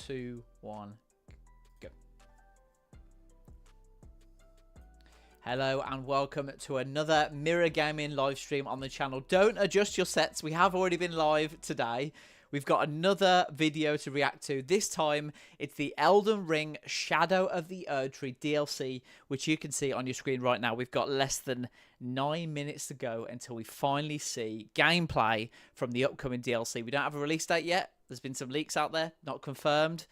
2, 1, go. Hello and welcome to another Mirror Gaming live stream on the channel. Don't adjust your sets. We have already been live today. We've got another video to react to. This time, it's the Elden Ring Shadow of the Erdtree DLC, which you can see on your screen right now. We've got less than 9 minutes to go until we finally see gameplay from the upcoming DLC. We don't have a release date yet. There's been some leaks out there, not confirmed.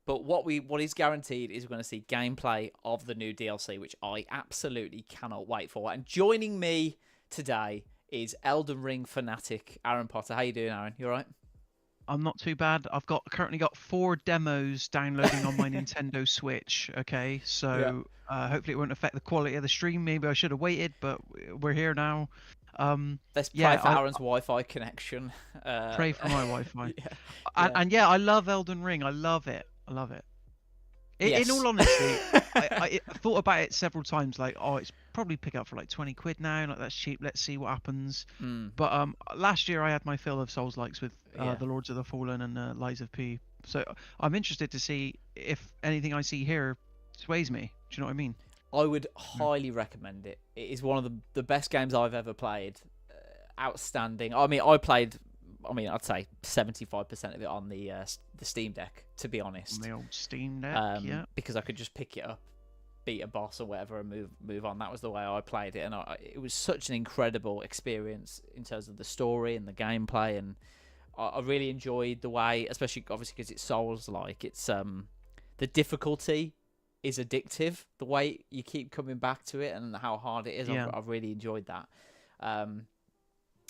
But what is guaranteed is we're going to see gameplay of the new DLC, which I absolutely cannot wait for. And joining me today is Elden Ring fanatic Aaron Potter. How you doing, Aaron? You all right? I'm not too bad. I've currently got 4 demos downloading on my Nintendo Switch. Okay, so hopefully it won't affect the quality of the stream. Maybe I should have waited, but we're here now. Let's pray for Aaron's Wi-Fi connection. Pray for my Wi-Fi. Yeah. And yeah, I love Elden Ring. I love it. I love it. In all honesty, I thought about it several times. Like, oh, it's probably pick up for like 20 quid now. Like, that's cheap. Let's see what happens. But last year I had my fill of Souls likes with the Lords of the Fallen and Lies of P. So I'm interested to see if anything I see here sways me. Do you know what I mean? I would highly recommend it. It is one of the best games I've ever played. Outstanding. I'd say 75% of it on the Steam Deck, to be honest. On the old Steam Deck, yeah. Because I could just pick it up, beat a boss or whatever, and move on. That was the way I played it, and it was such an incredible experience in terms of the story and the gameplay, and I really enjoyed the way, especially obviously because it's Souls-like. It's the difficulty is addictive. The way you keep coming back to it and how hard it is, yeah. I've really enjoyed that.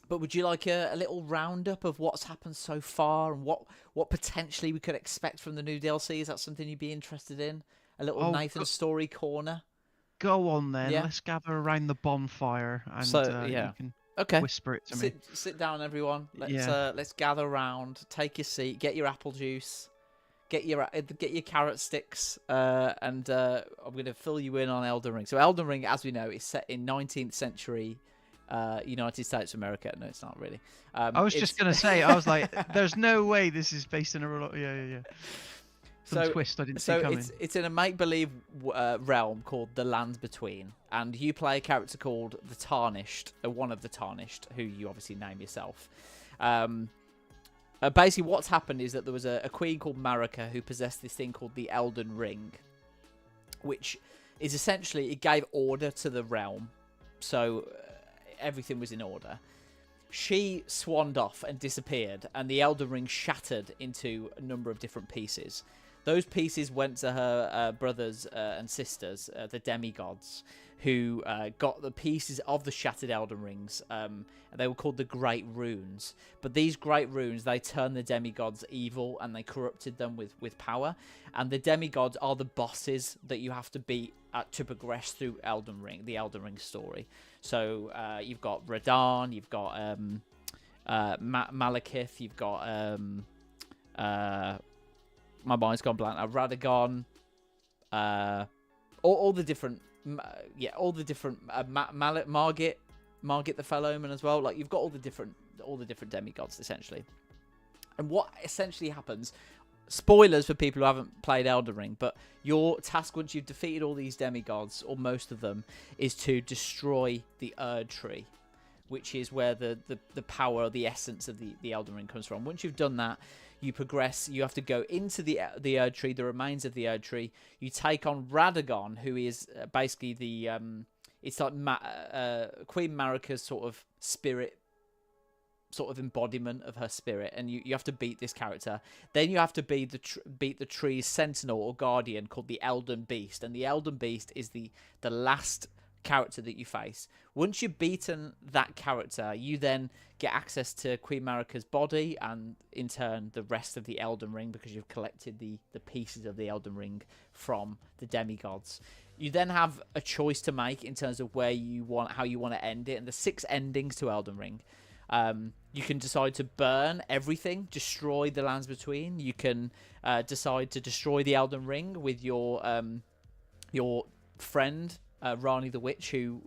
But would you like a little roundup of what's happened so far and what potentially we could expect from the new DLC? Is that something you'd be interested in? A little Nathan story corner? Go on then. Yeah. Let's gather around the bonfire and you can whisper it to me. Sit down, everyone. Let's gather around. Take your seat. Get your apple juice. Get your carrot sticks. And I'm going to fill you in on Elden Ring. So Elden Ring, as we know, is set in 19th century United States of America. No, it's not really. I was just going to say, I was like, there's no way this is based in a real... Yeah. Some twist I didn't see coming. It's in a make-believe realm called the Lands Between, and you play a character called the Tarnished, one of the Tarnished, who you obviously name yourself. Basically, what's happened is that there was a queen called Marika who possessed this thing called the Elden Ring, which is essentially, it gave order to the realm. So everything was in order. She swanned off and disappeared, and the Elden Ring shattered into a number of different pieces. Those pieces went to her brothers and sisters, the demigods, who got the pieces of the shattered Elden Rings. And they were called the Great Runes. But these Great Runes, they turned the demigods evil, and they corrupted them with power. And the demigods are the bosses that you have to beat to progress through Elden Ring, the Elden Ring story. So you've got Radahn, you've got Malekith, you've got my mind's gone blank. Radagon, all the different, Margit the Fellowman as well. Like, you've got all the different demigods essentially. And what essentially happens? Spoilers for people who haven't played Elden Ring, but your task once you've defeated all these demigods, or most of them, is to destroy the Erdtree, which is where the power, the essence of the Elden Ring comes from. Once you've done that, you progress. You have to go into the Erdtree, the remains of the Erdtree. You take on Radagon, who is basically the it's like Queen Marika's sort of spirit, sort of embodiment of her spirit, and you have to beat this character. Then you have to beat the tree's sentinel or guardian called the Elden Beast, and the Elden Beast is the last character that you face. Once you've beaten that character, you then get access to Queen Marika's body, and in turn the rest of the Elden Ring, because you've collected the pieces of the Elden Ring from the demigods. You then have a choice to make in terms of how you want to end it, and there's 6 endings to Elden Ring. You can decide to burn everything, destroy the Lands Between. You can decide to destroy the Elden Ring with your friend Rani the Witch, who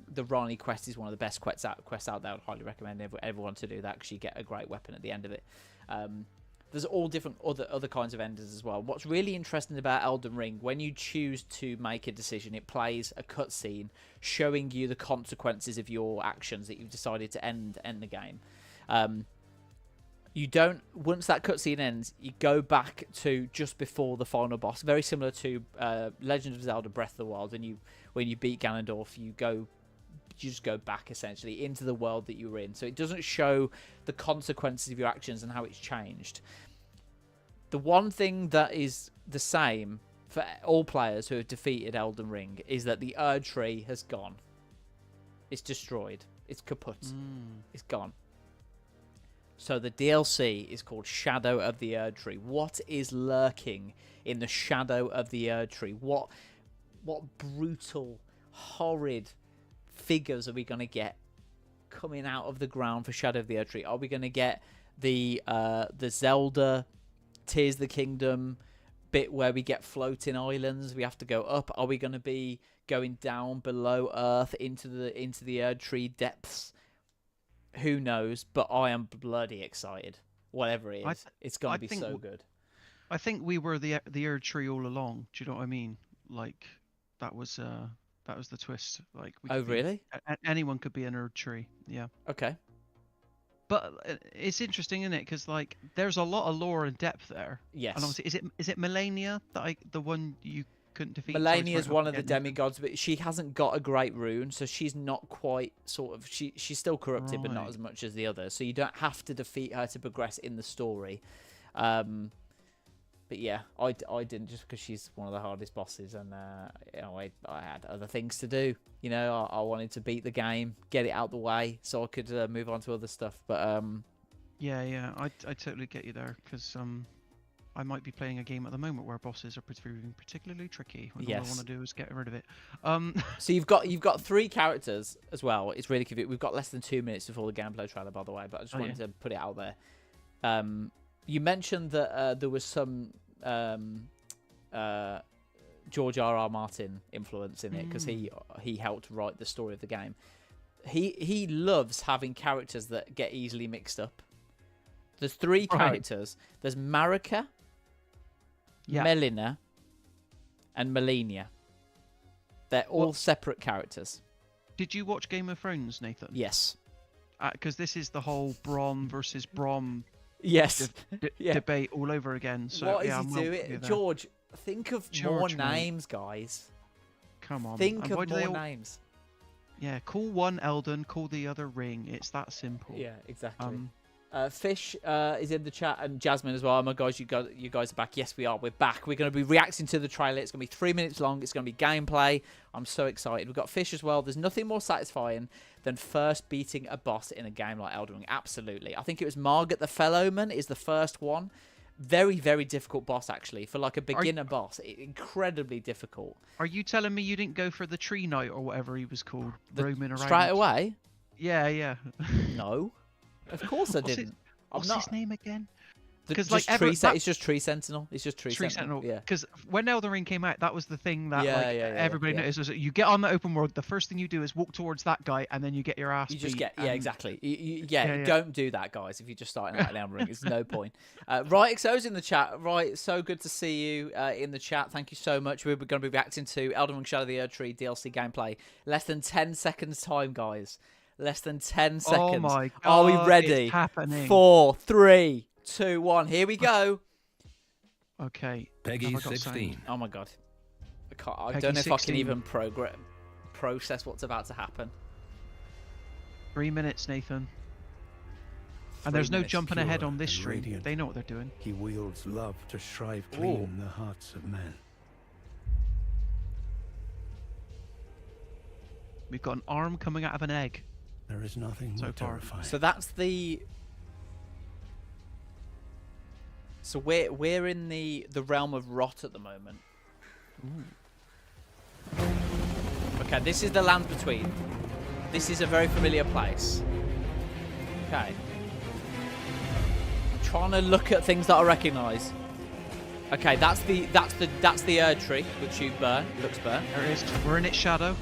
the Rani quest is one of the best quests out there. I'd highly recommend everyone to do that, because you get a great weapon at the end of it. there's all different other kinds of enders as well. What's really interesting about Elden Ring, when you choose to make a decision, it plays a cutscene showing you the consequences of your actions that you've decided to end the game. You don't, once that cutscene ends, you go back to just before the final boss. Very similar to Legend of Zelda: Breath of the Wild. When you beat Ganondorf, you just go back essentially into the world that you were in. So it doesn't show the consequences of your actions and how it's changed. The one thing that is the same for all players who have defeated Elden Ring is that the Erdtree has gone. It's destroyed. It's kaput. It's gone. So the DLC is called Shadow of the Erdtree. What is lurking in the shadow of the Erdtree? What brutal, horrid figures are we going to get coming out of the ground for Shadow of the Erdtree? Are we going to get the Zelda Tears of the Kingdom bit where we get floating islands? We have to go up. Are we going to be going down below Earth into the Erdtree depths? Who knows? But I am bloody excited. Whatever it is, it's going to be so good. I think we were the Erdtree all along. Do you know what I mean? Like that was the twist. Like, really? Anyone could be an Erdtree. Yeah. Okay. But it's interesting, isn't it? Because like, there's a lot of lore and depth there. Yes. And obviously, is it Melania the one you couldn't defeat? Melania is one of the demigods, but she hasn't got a great rune, so she's not quite sort of she's still corrupted, but not as much as the others. So you don't have to defeat her to progress in the story. But yeah, I didn't, just because she's one of the hardest bosses, and you know, I had other things to do. You know, I wanted to beat the game, get it out the way, so I could move on to other stuff. But yeah, I totally get you there, because I might be playing a game at the moment where bosses are proving particularly tricky. When all I want to do is get rid of it. So you've got 3 characters as well. It's really convenient. We've got less than 2 minutes before the gameplay trailer, by the way, but I just wanted to put it out there. You mentioned that there was some George R.R. Martin influence in it, because he helped write the story of the game. He loves having characters that get easily mixed up. There's 3 characters. There's Marika, Melina, and Melania. They're all separate characters. Did you watch Game of Thrones, Nathan? Yes. Because this is the whole Bronn versus Brom debate all over again. So what is he doing? George, think of more names, guys. Come on. Think of more names. Yeah, call one Elden, call the other Ring. It's that simple. Yeah, exactly. Fish is in the chat, and Jasmine as well. Oh my gosh, you guys are back. Yes, we are. We're back. We're going to be reacting to the trailer. It's going to be 3 minutes long. It's going to be gameplay. I'm so excited. We've got Fish as well. There's nothing more satisfying than first beating a boss in a game like Elden Ring. Absolutely. I think it was Margaret the Fellowman is the first one. Very, very difficult boss, actually. For like a beginner boss, incredibly difficult. Are you telling me you didn't go for the Tree Knight or whatever he was called, roaming around? Straight away? Yeah. No. Of course I didn't. What's his name again? Because like it's just Tree Sentinel. It's just Tree Sentinel. Yeah. Because when Elden Ring came out, that was the thing that everybody noticed was that you get on the open world. The first thing you do is walk towards that guy, and then you get your ass. You just get exactly. Don't do that, guys. If you're just starting out in Elden Ring, it's no point. Right, XO's in the chat. Right, so good to see you in the chat. Thank you so much. We're going to be reacting to Elden Ring Shadow of the Erdtree DLC gameplay. Less than 10 seconds time, guys. Less than 10 seconds. Oh my God, are we ready? It's happening. 4, 3, 2, 1. Here we go. Okay. Peggy 16. Oh my God. I don't know if 16. I can even process what's about to happen. 3 minutes, Nathan. And there's no jumping ahead on this stream. Radiant. They know what they're doing. He wields love to shrive clean the hearts of men. We've got an arm coming out of an egg. There is nothing more terrifying. So that's the. So we're in the realm of rot at the moment. Ooh. Okay, this is the land between. This is a very familiar place. Okay. I'm trying to look at things that I recognise. Okay, that's the Erdtree, which you burn. It looks burnt. There it is. We're in its shadow.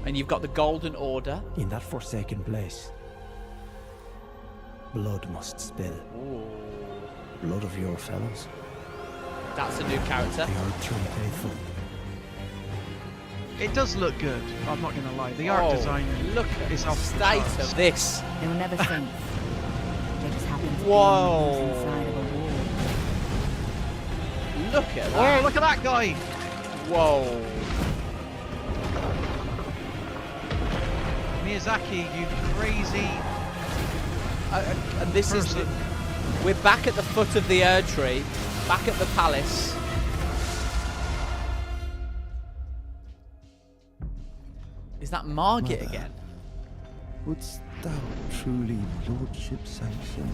And you've got the Golden Order. In that forsaken place, blood must spill. Ooh. A lot of your fellows. That's a new character. The Erdtree faithful. It does look good. I'm not gonna lie. The art design look at is the off the state charts. of this. They were never safe. They just happened to Whoa. be inside of a wall. Look at Oh, that. look at that guy! Whoa. Miyazaki, you crazy And this is person. we're back at the foot of the Erdtree, back at the palace. Is that Margit Mother. again? Wouldst thou truly lordship sanction?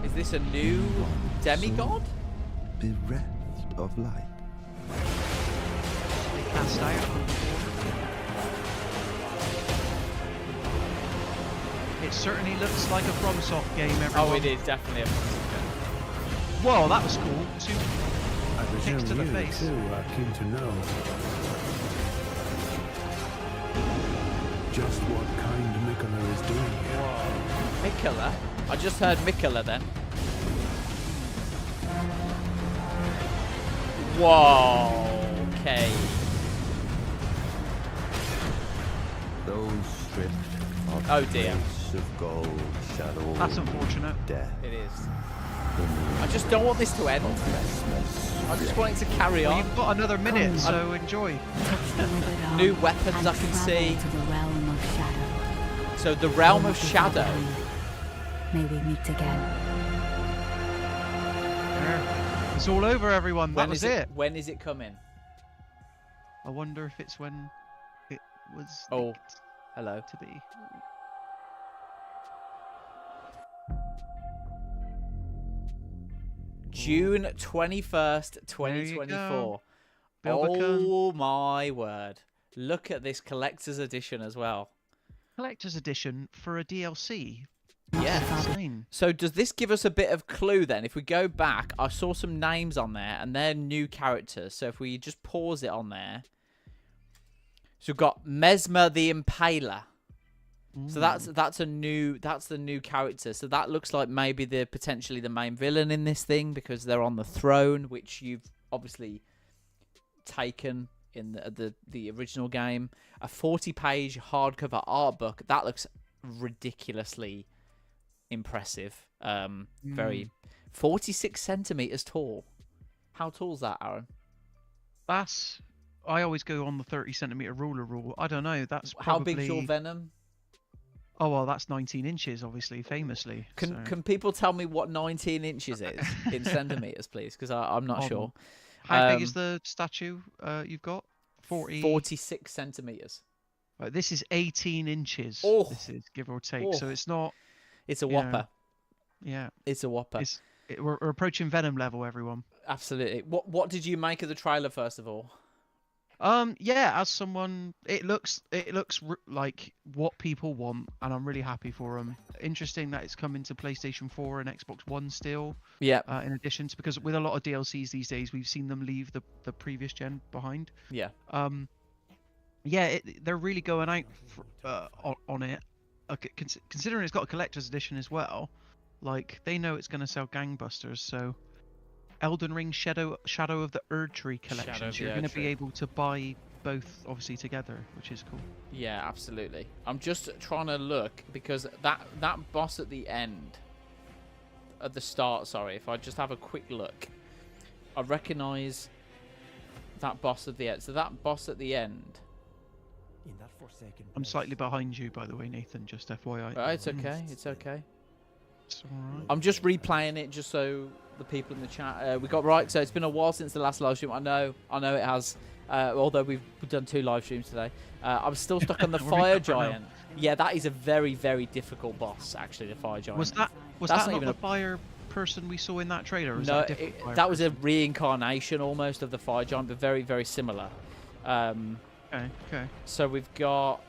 Is this a new demigod? Bereft of light. They cast out. It certainly looks like a FromSoft game, everyone. Oh, it is definitely a Whoa, that was cool. Two I kicks presume to the you face. too are keen to know just what kind Mikola is doing here. Mikola? I just heard Mikola then. Whoa. Okay. Those stripped of Oh dear. grace of gold, shadow, That's unfortunate. death. It is. I just don't want this to end. I just want it to carry Well, on. you've got another minute, so enjoy. Touch the withered arm New weapons and I can travel see. to the realm of shadow. So the realm When of it is shadow. done, may we meet again. There. It's all over, everyone. That When was is it. When is it coming? I wonder if it's when it was Oh. leaked Hello. to be. June 21st, There you 2024. go. Bilbicon. Oh my word. Look at this collector's edition as well. Collector's edition for a DLC. Yeah. That's insane. So does this give us a bit of clue then? If we go back, I saw some names on there and they're new characters. So if we just pause it on there. So we've got Mesmer the Impaler. So that's the new character. So that looks like maybe they're potentially the main villain in this thing because they're on the throne, which you've obviously taken in the original game. A 40-page hardcover art book that looks ridiculously impressive. Very 46 centimeters tall. How tall is that, Aaron? That's. I always go on the 30-centimeter ruler rule. I don't know. That's How probably. big's your Venom? Oh well, that's 19 inches, obviously, famously. so- Can people tell me what 19 inches is in centimeters, please? Because I'm not Hold sure. on. How big Um, is the statue you've got? 46 centimeters. Right, this is 18 inches. Oh. This is give or take. Oh. So it's not. It's a Yeah. whopper. Yeah. It's a whopper. We're approaching Venom level, everyone. Absolutely. What did you make of the trailer first of all? Yeah, as someone, it looks like what people want, and I'm really happy for them. Interesting that it's coming to PlayStation 4 and Xbox One still. Yeah. In addition to, because with a lot of DLCs these days, we've seen them leave the previous gen behind. Yeah. Yeah, they're really going out on it. Considering it's got a collector's edition as well, like they know it's going to sell gangbusters. So, Elden Ring Shadow of the Erdtree collection. So you're going to be able to buy both, obviously, together, which is cool. Yeah, absolutely. I'm just trying to look because that boss at the end, at the start. Sorry, if I just have a quick look, I recognise that boss at the end. So that boss at the end. In that forsaken I'm slightly behind you, by the way, Nathan. Just FYI. It's okay. It's okay. It's alright. I'm just replaying it just so the people in the chat we got right. So it's been a while since the last live stream. I know it has. Although we've done 2 live streams today, I'm still stuck on the We're fire recovering now. giant. Yeah, that is a very, very difficult boss. Actually, the fire giant. Was That's that not not even the a- fire person we saw in that trailer? Or was No, that, a different fire that was a person? reincarnation almost of the fire giant, but very, very similar. Okay. So we've got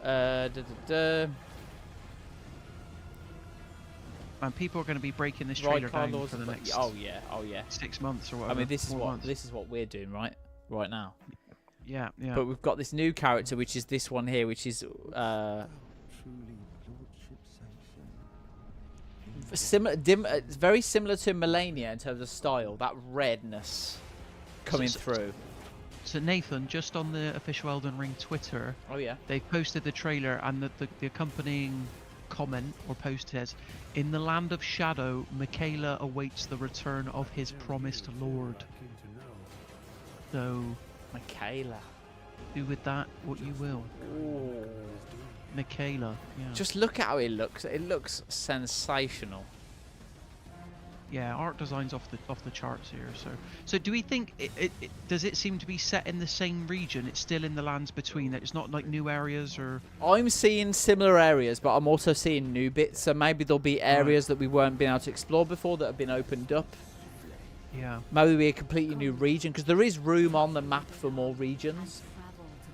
And people are going to be breaking this trailer down Lords for the of- next oh yeah. 6 months or I whatever. mean, this is 4 what months. we're doing right now. Yeah. But we've got this new character, which is this one here, which is truly lordship sanction. similar, it's very similar to Melania in terms of style. That redness coming through. So Nathan, just on the official Elden Ring Twitter, Oh yeah. they posted the trailer, and the accompanying comment or post says, "In the land of shadow, Michaela awaits the return of his promised lord." So, Michaela. do with that what you will. Ooh. Michaela, yeah. Just look at how it looks. It looks sensational. Yeah, art design's off the charts here. So do we think does it seem to be set in the same region? It's still in the lands between. It's not like new areas or. I'm seeing similar areas, but I'm also seeing new bits. So maybe there'll be areas that we weren't being able to explore before that have been opened up. Yeah. Maybe be a completely new region, because there is room on the map for more regions.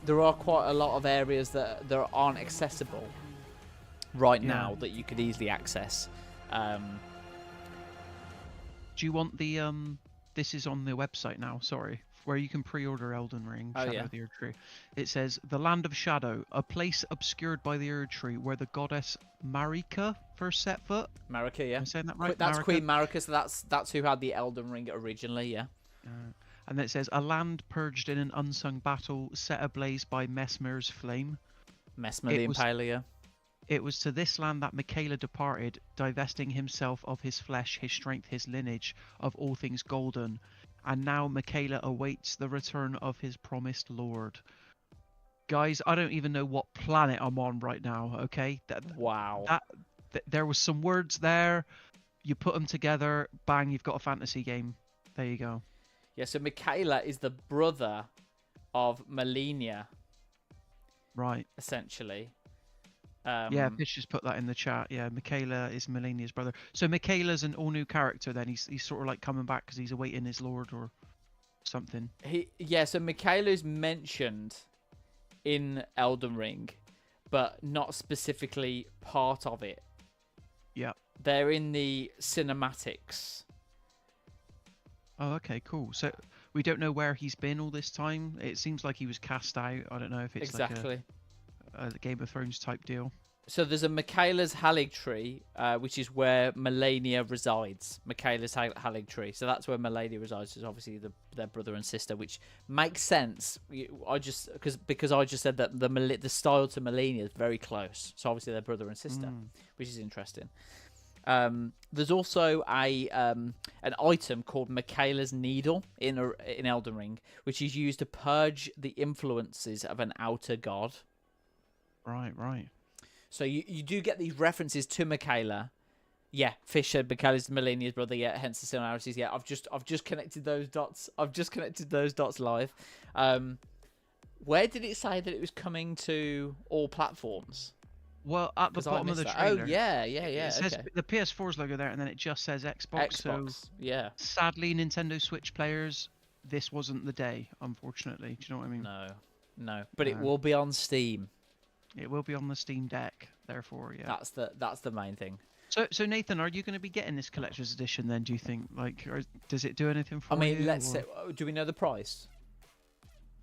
There are quite a lot of areas that aren't accessible right now that you could easily access. Do you want the this is on the website now, sorry, where you can pre-order Elden Ring, Shadow of the Erdtree. It says, "The Land of Shadow, a place obscured by the Erdtree where the goddess Marika first set foot." Marika, yeah. Am I saying that right? That's Marika? Queen Marika, so that's who had the Elden Ring originally, yeah. And then it says, "A land purged in an unsung battle, set ablaze by Mesmer's flame." Mesmer the Impaler, yeah. It was to this land that Michaela departed, divesting himself of his flesh, his strength, his lineage, of all things golden. And now Michaela awaits the return of his promised lord. Guys, I don't even know what planet I'm on right now, okay? Wow. There was some words there. You put them together, bang, you've got a fantasy game. There you go. Yeah, so Michaela is the brother of Melania, Right. essentially. Yeah, Fish just put that in the chat. Yeah, Michaela is Melania's brother. So Michaela's an all-new character then. He's sort of like coming back because he's awaiting his lord or something. So Michaela is mentioned in Elden Ring, but not specifically part of it. Yeah. They're in the cinematics. Oh, okay, cool. So we don't know where he's been all this time. It seems like he was cast out. I don't know if it's Exactly. like a Game of Thrones type deal. So there's a Michaela's Haligtree, which is where Melania resides. Michaela's Haligtree. So that's where Melania resides. Is obviously their brother and sister, which makes sense. Because I just said that the style to Melania is very close. So obviously they're brother and sister, which is interesting. There's also an item called Michaela's Needle in Elden Ring, which is used to purge the influences of an outer god. Right. So you do get these references to Michaela. Yeah, Fish said Michaela's Melania's brother. Yeah, hence the similarities. Yeah, I've just connected those dots. Live. Where did it say that it was coming to all platforms? Well, at the bottom of the trailer. Oh, yeah. It says the PS4's logo there, and then it just says Xbox. So yeah. Sadly, Nintendo Switch players, this wasn't the day, unfortunately. Do you know what I mean? No. But it will be on Steam. It will be on the Steam Deck, therefore, yeah. That's the main thing. So Nathan, are you going to be getting this collector's edition then? Do you think, like, or does it do anything for you? I mean, let's say, do we know the price?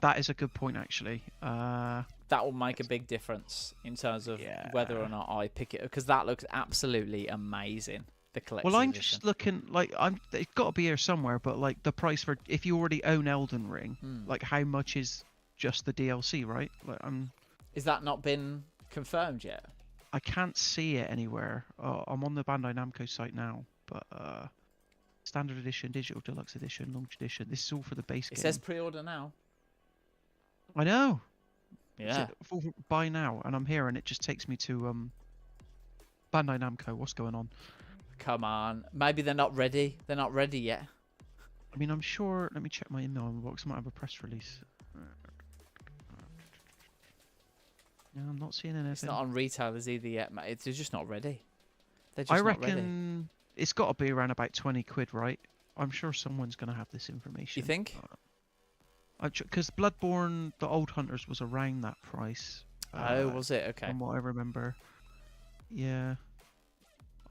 That is a good point, actually. That will make a big difference in terms of whether or not I pick it, because that looks absolutely amazing. The collector's Well, I'm edition. just looking like it's got to be here somewhere, but like the price for if you already own Elden Ring, like how much is just the DLC, right? Like Is that not been confirmed yet? I can't see it anywhere. I'm on the Bandai Namco site now, but standard edition, digital deluxe edition, launch edition. This is all for the base game. It says pre-order now. I know. Yeah. Buy now, and I'm here, and it just takes me to Bandai Namco. What's going on? Come on. Maybe they're not ready. They're not ready yet. I mean, I'm sure. Let me check my email inbox. I might have a press release. No, I'm not seeing anything. It's not on retailers either yet, mate. It's just not ready. They're just I not reckon it's got to be around about 20 quid, right? I'm sure someone's going to have this information. You think? Because Bloodborne, the Old Hunters was around that price. Oh, was it? Okay. From what I remember. Yeah.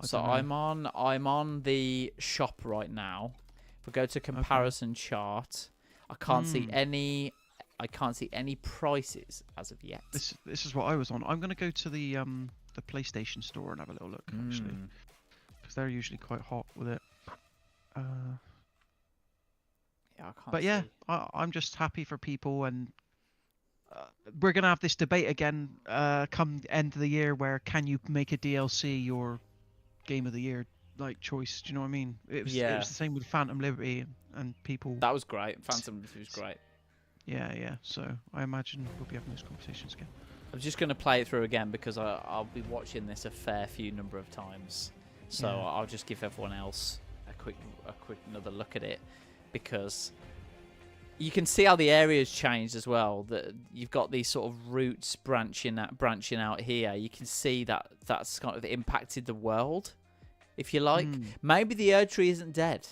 So I'm on the shop right now. If we go to comparison chart, I can't see any prices as of yet. This is what I was on. I'm going to go to the PlayStation store and have a little look actually. because they're usually quite hot with it. Yeah, I can't But yeah, see. I'm just happy for people, and we're gonna have this debate again come the end of the year, where can you make a DLC your game of the year like choice? Do you know what I mean? It was Yeah. the same with Phantom Liberty, and people. That was great. Phantom was great. Yeah. So I imagine we'll be having those conversations again. I'm just going to play it through again because I'll be watching this a fair few number of times. So Yeah. I'll just give everyone else a quick another look at it, because you can see how the area's changed as well. That you've got these sort of roots branching out here. You can see that that's kind of impacted the world, if you like. Maybe the Erdtree isn't dead.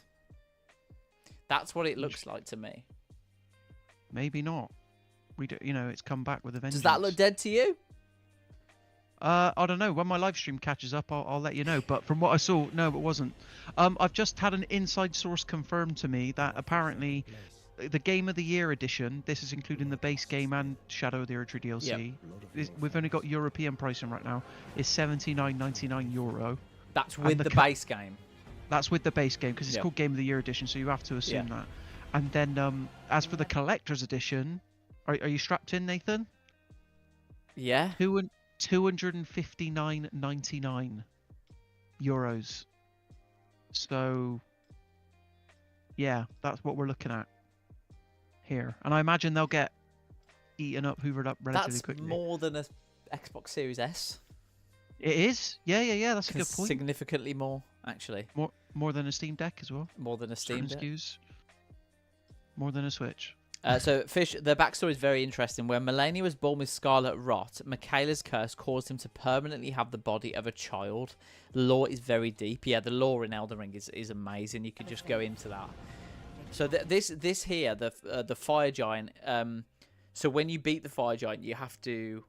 That's what it looks like to me. Maybe not. We do, it's come back with a vengeance. Does that look dead to you? I don't know. When my live stream catches up, I'll let you know. But from what I saw, no, it wasn't. I've just had an inside source confirm to me that apparently the Game of the Year edition, this is including the base game and Shadow of the Erdtree DLC, we've only got European pricing right now, is €79.99. That's with the base game. That's with the base game, because it's called Game of the Year edition, so you have to assume that. And then as for the collector's edition, are you strapped in, Nathan? Yeah. €259.99. So yeah, that's what we're looking at here, and I imagine they'll get eaten up, hoovered up relatively quickly. That's more than a Xbox Series S. It is. Yeah. That's a good point. Significantly more, actually. More than a Steam Deck as well. More than a Steam Deck. SKUs. More than a Switch. So, Fish, the backstory is very interesting. When Melania was born with scarlet rot, Michaela's curse caused him to permanently have the body of a child. The lore is very deep. Yeah, the lore in Elden Ring is amazing. You could just go into that. So this here, the fire giant. So when you beat the fire giant, you have to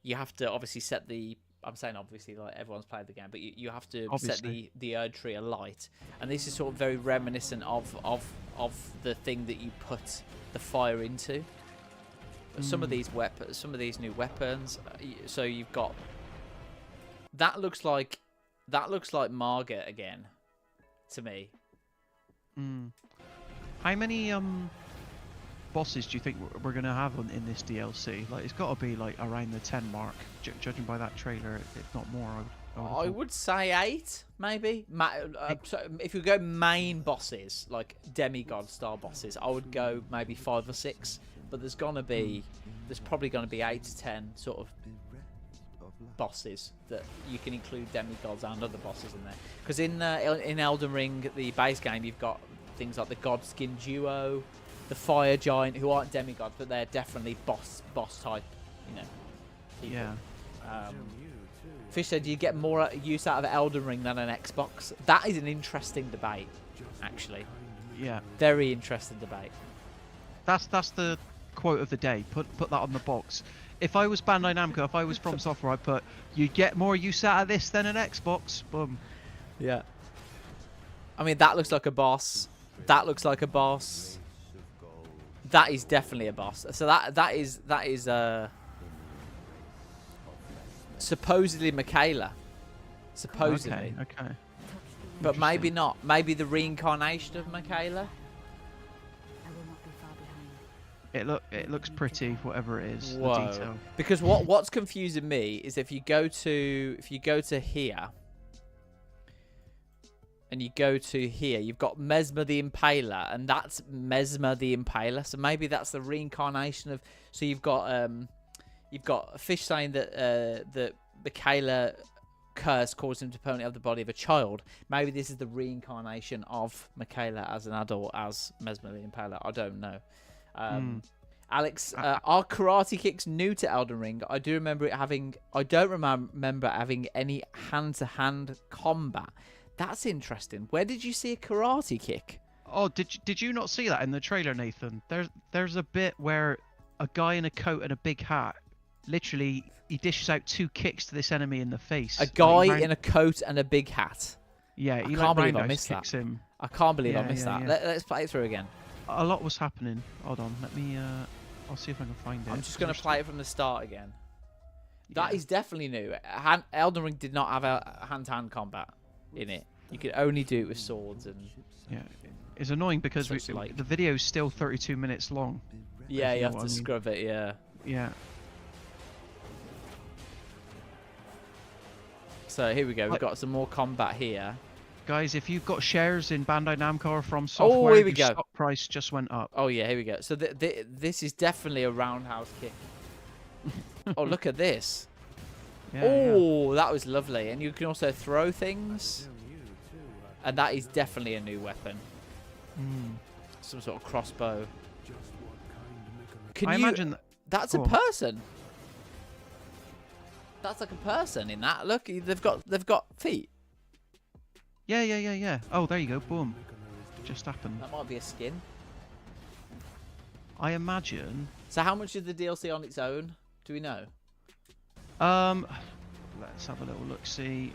obviously set the. I'm saying obviously, like everyone's played the game, but you have to set the Erdtree alight, and this is sort of very reminiscent of the thing that you put the fire into. Some of these weapons, some of these new weapons. So you've got that looks like Margit again, to me. How many bosses do you think we're gonna have in this DLC? Like, it's got to be like around the 10 mark, judging by that trailer, if not more. I would say 8, maybe. So if you go main bosses, like demigod style bosses, I would go maybe 5 or 6. But there's probably gonna be 8 to 10 sort of bosses that you can include demigods and other bosses in there. Because in Elden Ring, the base game, you've got things like the Godskin duo, the fire giant, who aren't demigods, but they're definitely boss type, people. Yeah. Fish said, do you get more use out of Elden Ring than an Xbox? That is an interesting debate, actually. Yeah. Very interesting debate. That's the quote of the day. Put that on the box. If I was Bandai Namco, if I was FromSoftware, I'd put, you get more use out of this than an Xbox. Boom. Yeah. I mean, that looks like a boss. That looks like a boss. That is definitely a boss. So that is supposedly Michaela. Supposedly. Okay. But maybe not. Maybe the reincarnation of Michaela. I will not be far behind. It looks pretty, whatever it is. Whoa. The detail. Because what's confusing me is if you go to here. And you go to here, you've got Mesmer the Impaler, and that's Mesmer the Impaler. So maybe that's the reincarnation of. So you've got Fish saying that that Michaela curse caused him to permanently have the body of a child. Maybe this is the reincarnation of Michaela as an adult, as Mesmer the Impaler. I don't know. Alex, are karate kicks new to Elden Ring? I don't remember having any hand-to-hand combat. That's interesting. Where did you see a karate kick? Oh, did you not see that in the trailer, Nathan? There's a bit where a guy in a coat and a big hat, literally, he dishes out 2 kicks to this enemy in the face. A guy in a coat and a big hat. Yeah, I can't believe I missed that. Him. I can't believe I Yeah, missed yeah, that. yeah. Let's play it through again. A lot was happening. Hold on, let me. I'll see if I can find it. I'm just going to play it from the start again. Yeah. That is definitely new. Elden Ring did not have a hand-to-hand combat in it. You can only do it with swords and Yeah, it's annoying because Such like- the video's still 32 minutes long. yeah, If you know have what to I mean. scrub it. Yeah. Yeah. So here we go. We've Like- got some more combat here. Guys, if you've got shares in Bandai Namco or FromSoftware, here we your go. stock price just went up. Oh yeah, here we go. So this is definitely a roundhouse kick. Oh, look at this. Yeah, Oh, that was lovely. And you can also throw things. And that is definitely a new weapon. yeah. Some sort of crossbow. Can I you, imagine that. that's Go a on. person. That's like a person in that. Look, they've got feet. Yeah. Oh, there you go. Boom. Just happened. That might be a skin. I imagine. So how much is the DLC on its own? Do we know? Let's have a little look. See,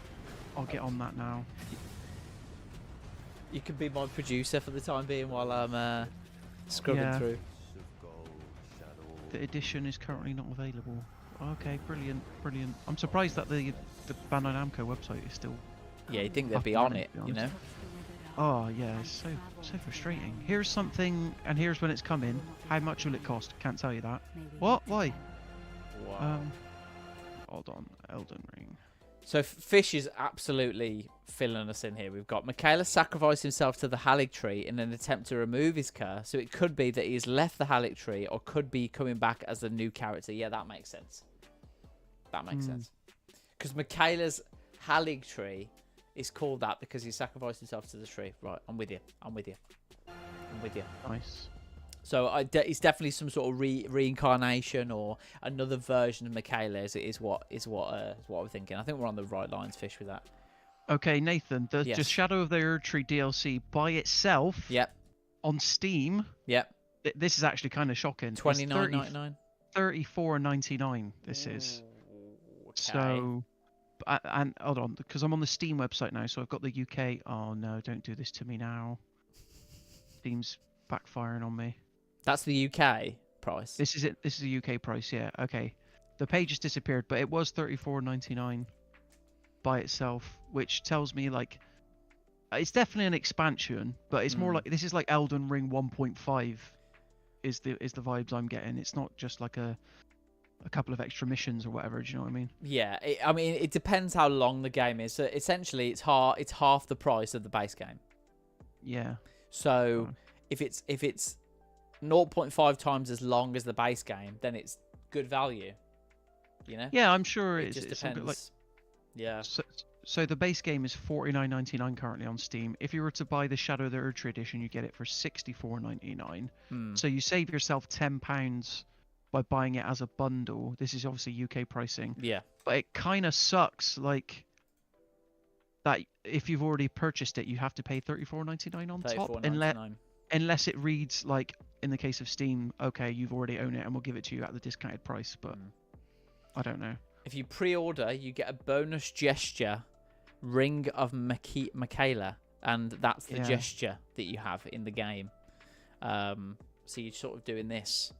I'll get on that now. You can be my producer for the time being while I'm scrubbing Yeah. through. The edition is currently not available. Okay, brilliant. I'm surprised that the Bandai Namco website is still. Yeah, you'd think they'd Up be and on running, it, to be you know? honest. Oh yeah, it's so frustrating. Here's something, and here's when it's coming. How much will it cost? Can't tell you that. What? Why? Wow. Hold on. Elden Ring. So Fish is absolutely filling us in here. We've got Michaela sacrificed himself to the Erdtree in an attempt to remove his curse. So it could be that he's left the Erdtree or could be coming back as a new character. Yeah, that makes sense. That makes sense. Because Michaela's Erdtree is called that because he sacrificed himself to the tree. Right, I'm with you. Nice. So it's definitely some sort of reincarnation or another version of Michaela. Is what we're thinking. I think we're on the right lines, Fish, with that. Okay, Nathan. The Yes. just Shadow of the Erdtree DLC by itself Yep. on Steam. Yep. This is actually kind of shocking. It's $29.99. $34.99. This is. So, and hold on, because I'm on the Steam website now, so I've got the UK. Oh no, don't do this to me now. Steam's backfiring on me. That's the UK price. This is it. This is the UK price. Yeah. Okay. The page has disappeared, but it was $34.99 by itself, which tells me like it's definitely an expansion, but it's more like this is like Elden Ring 1.5 is the vibes I'm getting. It's not just like a couple of extra missions or whatever. Do you know what I mean? Yeah. I mean, it depends how long the game is. So essentially, it's half the price of the base game. Yeah. So if it's 0.5 times as long as the base game, then it's good value. You know? Yeah, I'm sure It it's just it's a bit depends. like. Yeah. So the base game is $49.99 currently on Steam. If you were to buy the Shadow of the Erdtree edition, you get it for $64.99. So you save yourself £10 by buying it as a bundle. This is obviously UK pricing, Yeah. but it kind of sucks like that. If you've already purchased it, you have to pay $34.99 on top, $34.99. unless it reads like in the case of Steam, okay, you've already owned it and we'll give it to you at the discounted price. But I don't know. If you pre-order, you get a bonus gesture, Ring of Michaela, and that's the gesture that you have in the game. So you're sort of doing this.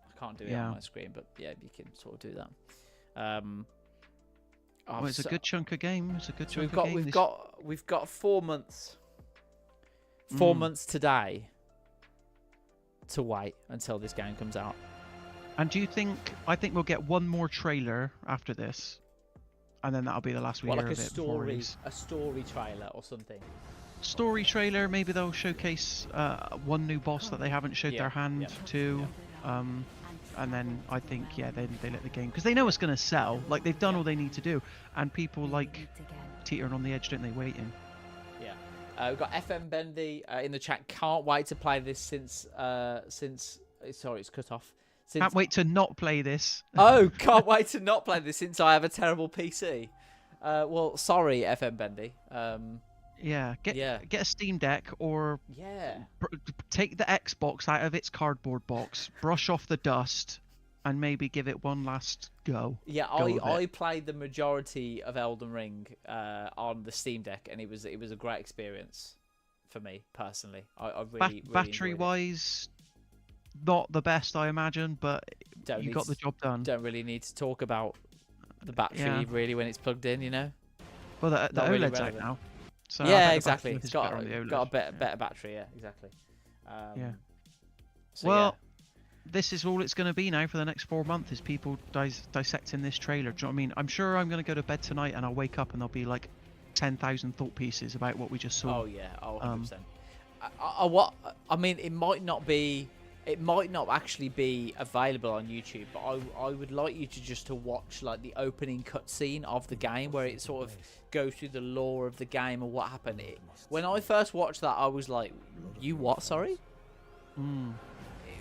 I can't do it on my screen, but yeah, you can sort of do that. Well, it's a good chunk of game. It's a good chunk so of game. We've got 4 months. 4 months today to wait until this game comes out. And do you think? I think we'll get one more trailer after this, and then that'll be the last we hear Like of it. a story trailer or something. Story trailer. Maybe they'll showcase one new boss that they haven't showed their hand to. And then I think they let the game, because they know it's gonna sell. Like they've done all they need to do, and people like teetering on the edge, don't they? Waiting. Yeah. We've got FM Bendy in the chat. Can't wait to play this since sorry, it's cut off. Can't wait to not play this. Oh, can't wait to not play this since I have a terrible PC. Well, sorry, FM Bendy. Get a Steam Deck or take the Xbox out of its cardboard box, brush off the dust, and maybe give it one last go. Yeah, I played the majority of Elden Ring on the Steam Deck, and it was a great experience for me personally. I really battery wise, not the best, I imagine, but you got the job done. Don't really need to talk about the battery really when it's plugged in, you know. Well, the not really OLED's out relevant. now. So I Yeah, bet the exactly. battery It's is better got on the OLED. got a better battery. Yeah, exactly. Yeah. So, Well, this is all it's going to be now for the next 4 months, is people dissecting this trailer. Do you know what I mean? I'm sure I'm going to go to bed tonight and I'll wake up and there'll be like 10,000 thought pieces about what we just saw. Oh yeah, 100%. What I mean, it might not actually be available on YouTube, but I would like you to just watch like the opening cutscene of the game, where it sort of goes through the lore of the game and what happened. When I first watched that, I was like, "You what? Sorry."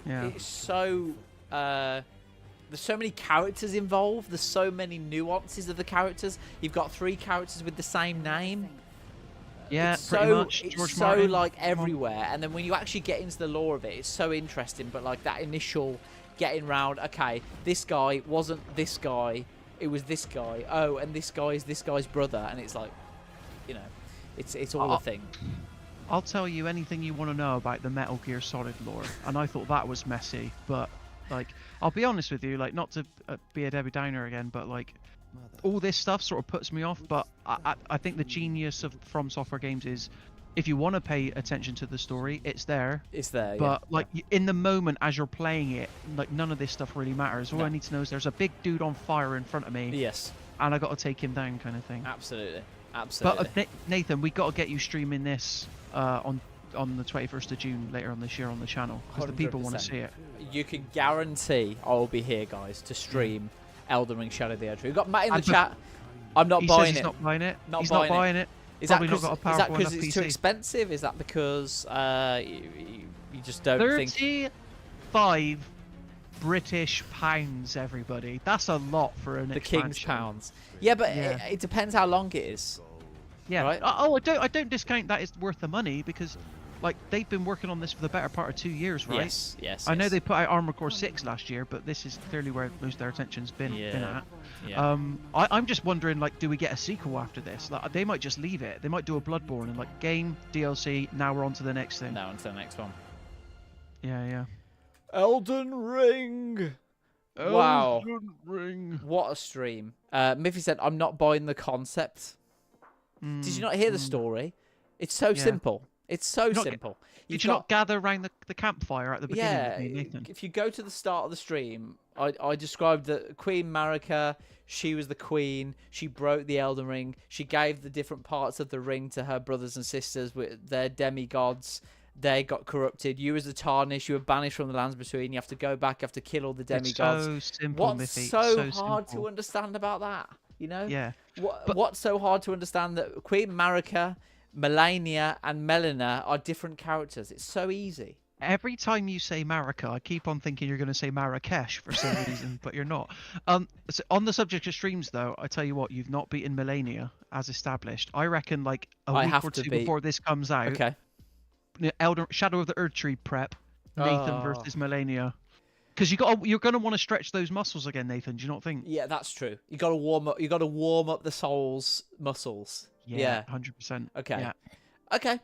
Yeah. It's so there's so many characters involved. There's so many nuances of the characters. You've got 3 characters with the same name. Yeah, It's pretty so, much. it's George so Martin. like everywhere, and then when you actually get into the lore of it, it's so interesting. But like that initial getting round, okay, this guy wasn't this guy, it was this guy. Oh, and this guy is this guy's brother, and it's like, you know, it's all a thing. I'll tell you anything you want to know about the Metal Gear Solid lore, and I thought that was messy, but like, I'll be honest with you, like, not to be a Debbie Downer again, but like, all this stuff sort of puts me off. But I think the genius of FromSoftware games is, if you want to pay attention to the story, it's there. It's there, But yeah. like in the moment as you're playing it, like none of this stuff really matters. All No. I need to know is there's a big dude on fire in front of me, Yes, and I got to take him down, kind of thing. absolutely, absolutely. But Nathan, we got to get you streaming this on the 21st of June later on this year on the channel, because the people want to 100%. see it. You can guarantee I will be here, guys, to stream Elden Ring Shadow of the Erdtree. We've got Matt in the And chat. I'm not He says buying he's it. not buying it. Not He's buying not buying it. Is that Probably not got a powerful enough because it's too PC. expensive? Is that because you just don't think? 35 British pounds, everybody. That's a lot for an The expansion. King's pounds. Yeah, but Yeah. it depends how long it is. Yeah. Right? Oh, I don't discount that it's worth the money, because like they've been working on this for the better part of 2 years, right? Yes, yes. I know yes. they put out Armored Core 6 last year, but this is clearly where most of their attention's been Yeah. at. Yeah. I'm just wondering, like, do we get a sequel after this? Like, they might just leave it. They might do a Bloodborne and like game, DLC. Now we're on to the next thing. Now onto the next one. Yeah. Elden Ring. Wow. Elden Ring. What a stream. Miffy said, "I'm not buying the concept." Did you not hear the story? It's so Yeah. simple. It's so You're not simple. Did you not gather around the campfire at the beginning Yeah, with me, Nathan? if you go to the start of the stream, I described that Queen Marika, she was the queen. She broke the Elden Ring. She gave the different parts of the ring to her brothers and sisters with their demigods. They got corrupted. You as the Tarnish, you were banished from the lands between. You have to go back. You have to kill all the demigods. It's so simple, What's Miffy. so So hard simple. to understand about that? You know? Yeah. What's so hard to understand that Queen Marika, Melania, and Melina are different characters? It's so easy. Every time you say Marika, I keep on thinking you're going to say Marrakesh for some reason, but you're not. So on the subject of streams, though, I tell you what, you've not beaten Melania, as established. I reckon, like, a I week have or to two beat- before this comes out, Okay. Shadow of the Erdtree prep, Nathan Oh. versus Melania. Because you're going to want to stretch those muscles again, Nathan, do you not think? Yeah, that's true. You got to warm up. You got to warm up the soul's muscles. Yeah. 100%. Okay. Yeah. Okay.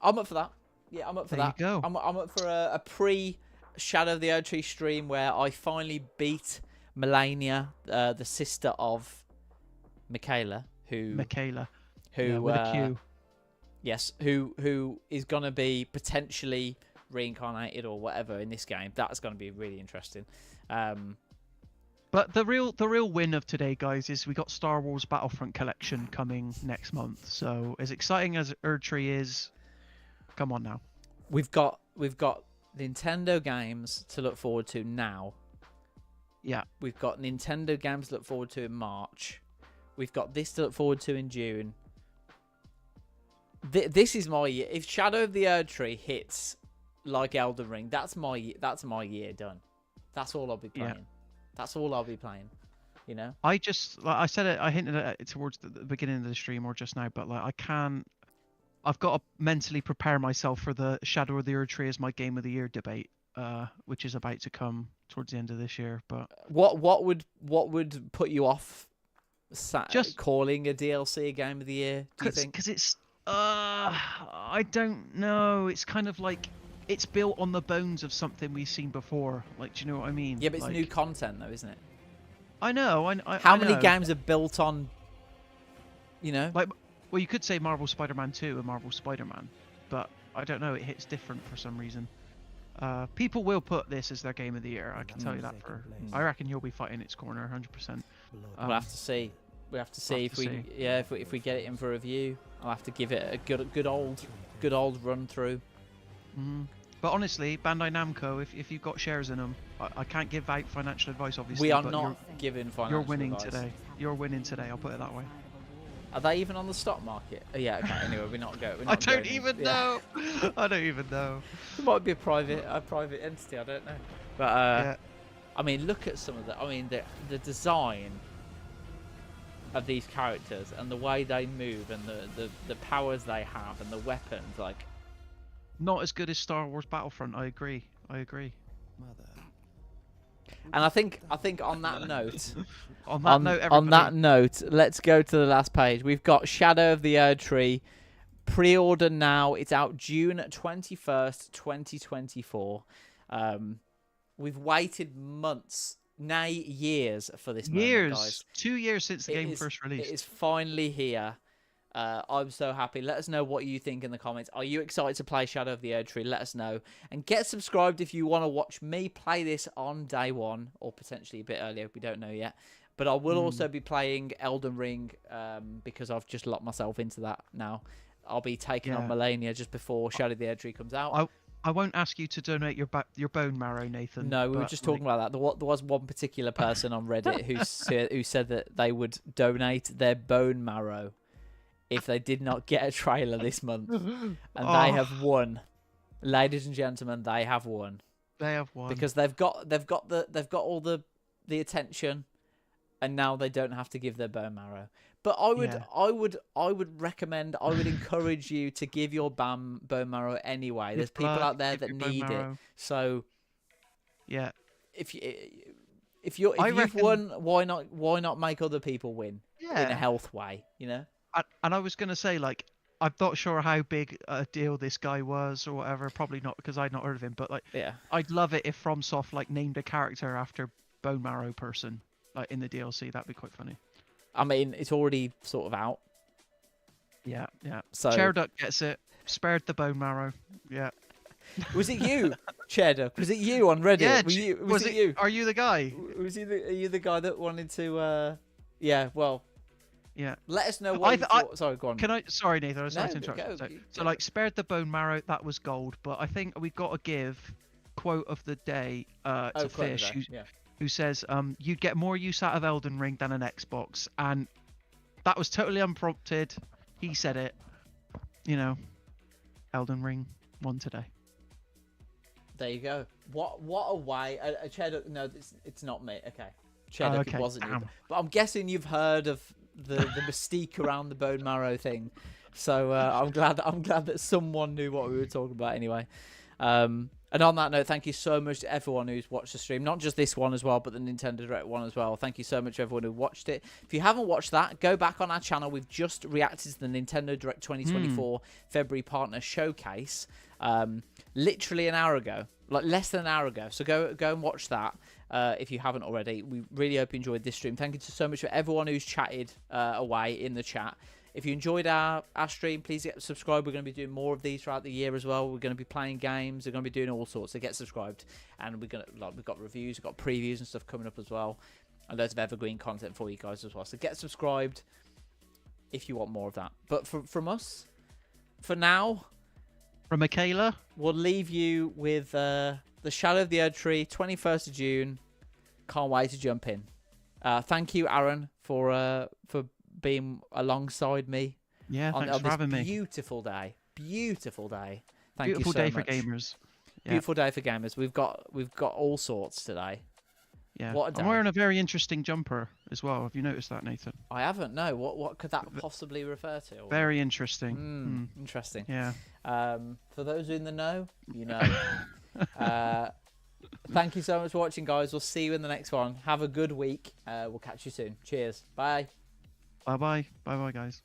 I'm up for that. Yeah, I'm up for There that. you go. I'm up for a pre Shadow of the Erdtree stream where I finally beat Melania, the sister of Michaela, who Michaela. who Yeah, with a Q. yes, who is gonna be potentially reincarnated or whatever in this game. That's gonna be really interesting. But the real win of today, guys, is we got Star Wars Battlefront Collection coming next month. So as exciting as Erdtree is, come on now. We've got Nintendo games to look forward to now. Yeah. We've got Nintendo games to look forward to in March. We've got this to look forward to in June. This is my year. If Shadow of the Erdtree hits like Elden Ring, that's my year done. That's all I'll be playing. Yeah. That's all I'll be playing. You know? I just, like I said it, I hinted at it towards the beginning of the stream or just now, but like I've got to mentally prepare myself for the Shadow of the Erdtree as my Game of the Year debate, which is about to come towards the end of this year. But What would put you off Just- calling a DLC a Game of the Year? Do you think? because it's I don't know. It's kind of like it's built on the bones of something we've seen before. Like, do you know what I mean? Yeah, but it's like, new content though, isn't it? I know. How I many know. games are built on? You know, Like Well, you could say Marvel Spider-Man 2 and Marvel Spider-Man, but I don't know. It hits different for some reason. People will put this as their game of the year. I can tell you that for. I reckon you'll be fighting its corner 100%. We'll have to see. We have to see if we get it in for review. I'll have to give it a good old run through. But honestly, Bandai Namco, if you've got shares in them, I can't give out financial advice, obviously. We are but not giving financial You're winning advice. today. You're winning today. I'll put it that way. Are they even on the stock market? Oh, yeah. Okay. Anyway, we're not going. I don't even know. I don't even know. It might be a private entity. I don't know. But Yeah. I mean, look at some of the. I mean, the design of these characters and the way they move and the powers they have and the weapons, like. Not as good as Star Wars Battlefront. I agree. And I think on that note, on that note, let's go to the last page. We've got Shadow of the Erdtree. Pre-order now. It's out June 21st, 2024. We've waited months, nay years, for this moment, guys. 2 years since the game first released. It is finally here. I'm so happy. Let us know what you think in the comments. Are you excited to play Shadow of the Erdtree? Let us know. And get subscribed if you want to watch me play this on day one, or potentially a bit earlier. We don't know yet. But I will also be playing Elden Ring because I've just locked myself into that now. I'll be taking on Melania just before Shadow of the Erdtree comes out. I won't ask you to donate your bone marrow, Nathan. No, we were just talking about that. There was one particular person on Reddit who said that they would donate their bone marrow if they did not get a trailer this month, and they have won, ladies and gentlemen. They have won. They have won because they've got all the attention, and now they don't have to give their bone marrow. But I would recommend, I would encourage you to give your bone marrow anyway. There's people out there that need it. So yeah, if you've won, why not make other people win in a health way? You know. And I was going to say, like, I'm not sure how big a deal this guy was or whatever. Probably not, because I'd not heard of him. But, like, I'd love it if FromSoft, like, named a character after Bone Marrow person, like, in the DLC. That'd be quite funny. I mean, it's already sort of out. Yeah. So Chairduck gets it. Spared the Bone Marrow. Yeah. Was it you, Chairduck? Was it you on Reddit? Yeah. Was it you? Are you the guy? Are you the guy that wanted to? Yeah. Well. Yeah. Let us know what you thought. Sorry, go on. Sorry, Nathan. I was sorry to interrupt. Go. So, like, spared the bone marrow. That was gold. But I think we've got to give quote of the day to Fish, who says, "You'd get more use out of Elden Ring than an Xbox," and that was totally unprompted. He said it. You know, Elden Ring won today. There you go. What a way. Cheddar. No, it's not me. Okay. Cheddar, okay. It wasn't you. But I'm guessing you've heard of the mystique around the bone marrow thing. So I'm glad that someone knew what we were talking about anyway. And on that note, thank you so much to everyone who's watched the stream. Not just this one as well, but the Nintendo Direct one as well. Thank you so much to everyone who watched it. If you haven't watched that, go back on our channel. We've just reacted to the Nintendo Direct 2024 February Partner Showcase. Literally an hour ago. Like less than an hour ago. So go and watch that if you haven't already. We really hope you enjoyed this stream. Thank you so much for everyone who's chatted away in the chat. If you enjoyed our stream, please get subscribed. We're going to be doing more of these throughout the year as well. We're going to be playing games. We're going to be doing all sorts. So get subscribed. And we've got reviews, we've got previews and stuff coming up as well. And loads of evergreen content for you guys as well. So get subscribed if you want more of that. But from us, for now, from Michaela, we'll leave you with the Shadow of the Erdtree, 21st of June. Can't wait to jump in. Thank you, Aaron, for being alongside me. Yeah, thanks for having me. Beautiful day. Thank you so much. Beautiful day for gamers. Yeah. Beautiful day for gamers. We've got all sorts today. Yeah. What a day. I'm wearing a very interesting jumper as well. Have you noticed that, Nathan? I haven't. No. What could that possibly refer to? Very interesting. Interesting. Yeah. For those in the know, you know. Thank you so much for watching, guys. We'll see you in the next one. Have a good week. We'll catch you soon. Cheers. Bye. Bye-bye. Bye-bye, guys.